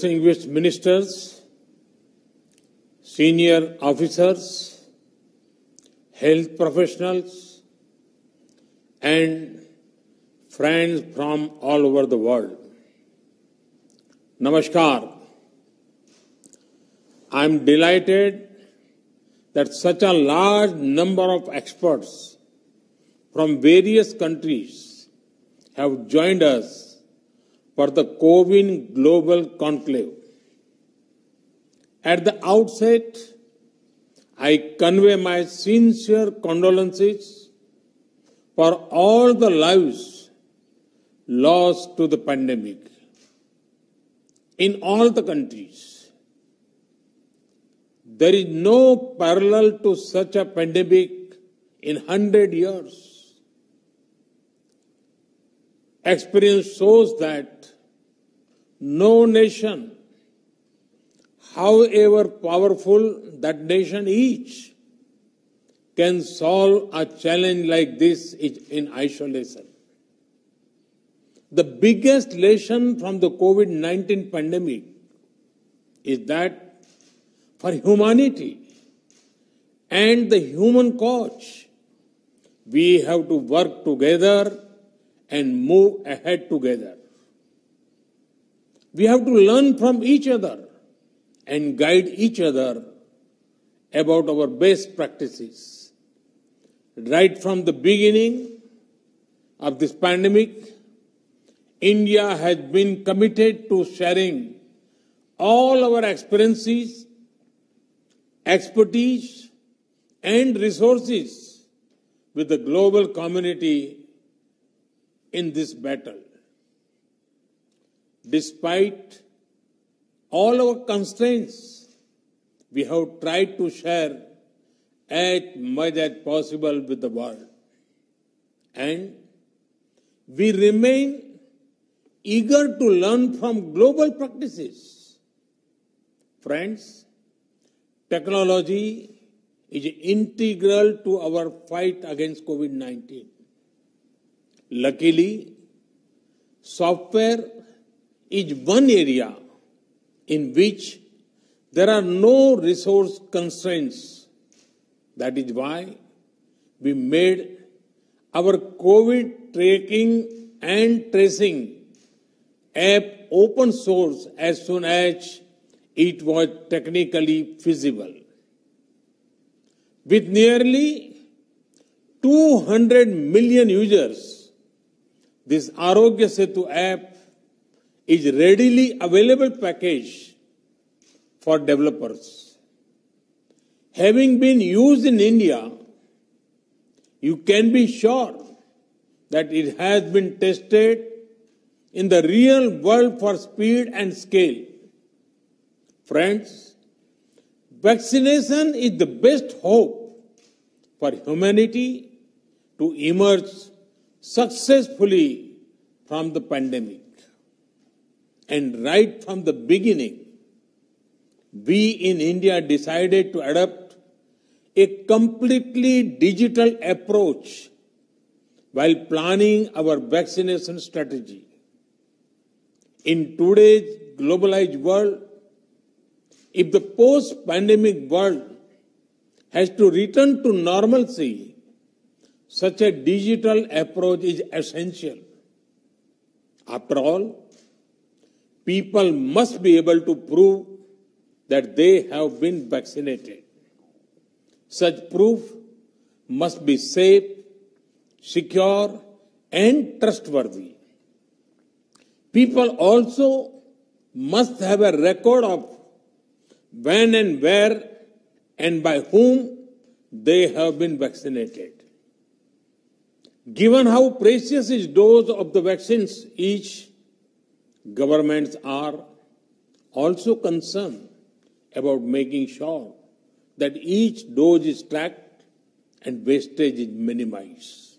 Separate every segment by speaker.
Speaker 1: distinguished ministers, senior officers, health professionals, and friends from all over the world. Namaskar. I am delighted that such a large number of experts from various countries have joined us for the CoWIN Global Conclave. At the outset, I convey my sincere condolences for all the lives lost to the pandemic in all the countries. There is no parallel to such a pandemic in 100 years. Experience shows that no nation, however powerful that nation is, can solve a challenge like this in isolation. The biggest lesson from the COVID-19 pandemic is that for humanity and the human cause, we have to work together and move ahead together. We have to learn from each other and guide each other about our best practices. Right from the beginning of this pandemic, India has been committed to sharing all our experiences, expertise, and resources with the global community in this battle. Despite all our constraints, we have tried to share as much as possible with the world. And we remain eager to learn from global practices. Friends, technology is integral to our fight against COVID-19. Luckily, software is one area in which there are no resource constraints. That is why we made our COVID tracking and tracing app open source as soon as it was technically feasible. With nearly 200 million users, this Arogya Setu app is readily available package for developers. Having been used in India, you can be sure that it has been tested in the real world for speed and scale. Friends, vaccination is the best hope for humanity to emerge successfully from the pandemic. And right from the beginning, we in India decided to adopt a completely digital approach while planning our vaccination strategy. In today's globalized world, if the post-pandemic world has to return to normalcy, such a digital approach is essential. After all, people must be able to prove that they have been vaccinated. Such proof must be safe, secure, and trustworthy. People also must have a record of when and where and by whom they have been vaccinated. Given how precious is dose of the vaccines each, governments are also concerned about making sure that each dose is tracked and wastage is minimized.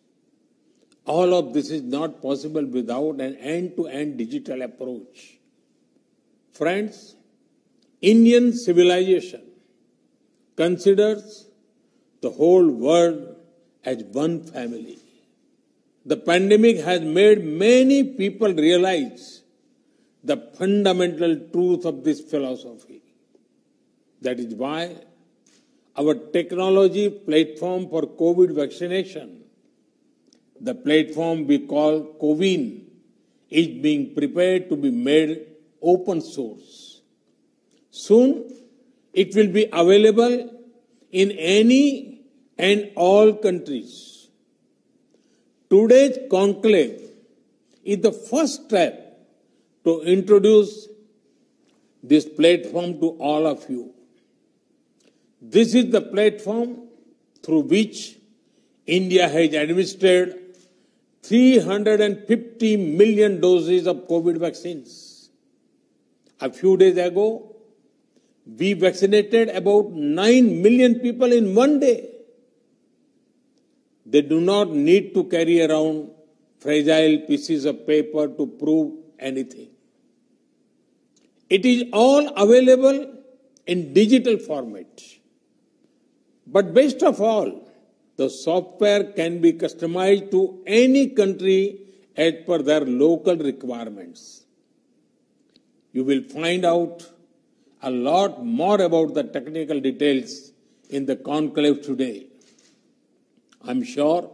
Speaker 1: All of this is not possible without an end-to-end digital approach. Friends, Indian civilization considers the whole world as one family. The pandemic has made many people realize the fundamental truth of this philosophy. That is why our technology platform for COVID vaccination, the platform we call CoWIN, is being prepared to be made open source. Soon, it will be available in any and all countries. Today's conclave is the first step to introduce this platform to all of you. This is the platform through which India has administered 350 million doses of COVID vaccines. A few days ago, we vaccinated about 9 million people in one day. They do not need to carry around fragile pieces of paper to prove anything. It is all available in digital format. But best of all, the software can be customized to any country as per their local requirements. You will find out a lot more about the technical details in the conclave today. I'm sure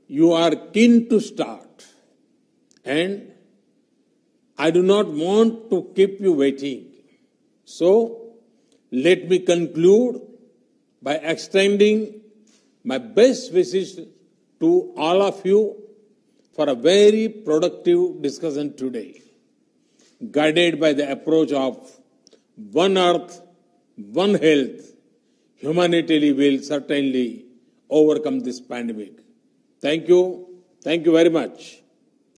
Speaker 1: you are keen to start, and I do not want to keep you waiting. So, let me conclude by extending my best wishes to all of you for a very productive discussion today, guided by the approach of One Earth, One Health. Humanity will certainly overcome this pandemic. Thank you. Thank you very much.